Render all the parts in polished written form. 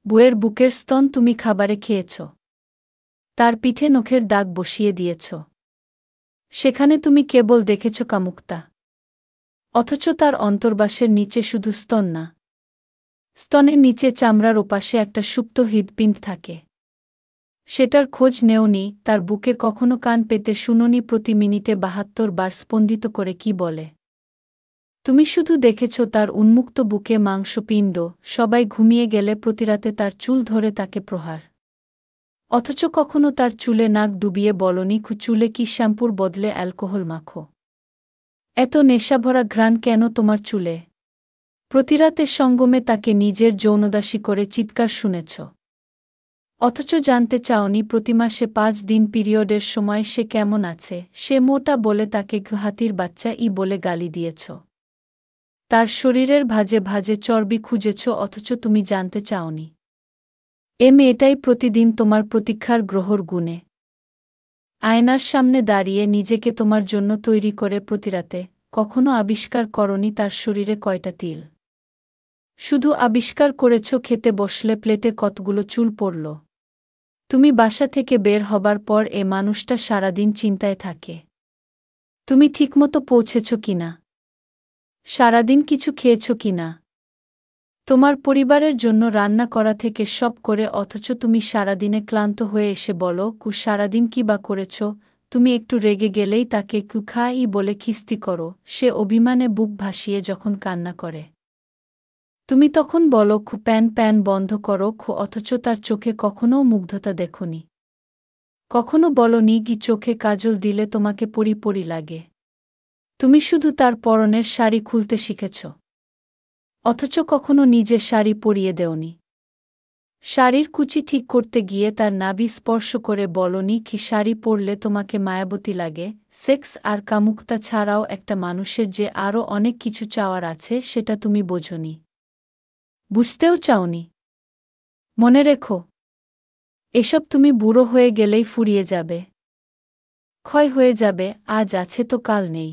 বউয়ের বুকের স্তন তুমি খাবারে খেয়েছ। তার পিঠে নখের দাগ বসিয়ে দিয়েছ। সেখানে তুমি কেবল দেখেছ কামুকতা। অথচ তার অন্তর্বাসের নিচে শুধু স্তন না, স্তনের নিচে চামড়ার ওপাশে একটা সুপ্ত হৃৎপিণ্ড থাকে। সেটার খোঁজ নেওনি, তার বুকে কখনো কান পেতে শুনোনি প্রতি মিনিটে ৭২ বার স্পন্দিত করে কি বলে। তুমি শুধু দেখেছ তার উন্মুক্ত বুকে মাংসপিণ্ড, সবাই ঘুমিয়ে গেলে প্রতিরাতে তার চুল ধরে তাকে প্রহার। অথচ কখনো তার চুলে নাক ডুবিয়ে বলনি চুলে কি শ্যাম্পুর বদলে অ্যালকোহল মাখো। এত নেশাভরা ঘ্রাণ কেন তোমার চুলে? প্রতিরাতে সঙ্গমে তাকে নিজের যৌনদাসী করে চিৎকার শুনেছ। অথচ জানতে চাওনি প্রতি মাসে ৫ দিন পিরিয়ডের সময় সে কেমন আছে। সে মোটা বলে তাকে হাতির বাচ্চা বলে গালি দিয়েছ। তার শরীরের ভাঁজে ভাঁজে চর্বি খুঁজেছ, অথচ তুমি জানতে চাওনি এ মেয়েটাই প্রতিদিন তোমার প্রতীক্ষার গ্রহর গুণে। আয়নার সামনে দাঁড়িয়ে নিজেকে তোমার জন্য তৈরি করে প্রতিরাতে কখনো আবিষ্কার করনি তার শরীরে কয়টা তিল। শুধু আবিষ্কার করেছ খেতে বসলে প্লেটে কতগুলো চুল পড়ল। তুমি বাসা থেকে বের হবার পর এ মানুষটা সারাদিন চিন্তায় থাকে তুমি ঠিকমতো পৌঁছেছ কিনা, সারাদিন কিছু খেয়েছ কিনা, তোমার পরিবারের জন্য রান্না করা থেকে সব করে। অথচ তুমি সারাদিনে ক্লান্ত হয়ে এসে বলো সারাদিন কি বা করেছ। তুমি একটু রেগে গেলেই তাকে খাই বলে খিস্তি করো। সে অভিমানে বুক ভাসিয়ে যখন কান্না করে তুমি তখন বলো প্যান প্যান বন্ধ করো। অথচ তার চোখে কখনও মুগ্ধতা দেখোনি। কখনো বলনি চোখে কাজল দিলে তোমাকে পরি পরি লাগে। তুমি শুধু তার পরনের শাড়ি খুলতে শিখেছ, অথচ কখনো নিজে শাড়ি পরিয়ে দেওনি। শাড়ির কুচি ঠিক করতে গিয়ে তার নাভি স্পর্শ করে বলনি শাড়ি পরলে তোমাকে মায়াবতী লাগে। সেক্স আর কামুকতা ছাড়াও একটা মানুষের যে আরও অনেক কিছু চাওয়ার আছে সেটা তুমি বোঝনি, বুঝতেও চাওনি। মনে রেখো, এসব তুমি বুড়ো হয়ে গেলেই ফুরিয়ে যাবে, ক্ষয় হয়ে যাবে। আজ আছে তো কাল নেই।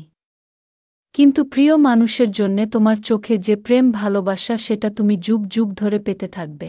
কিন্তু প্রিয় মানুষের জন্যে তোমার চোখে যে প্রেম ভালোবাসা সেটা তুমি যুগ যুগ ধরে পেতে থাকবে।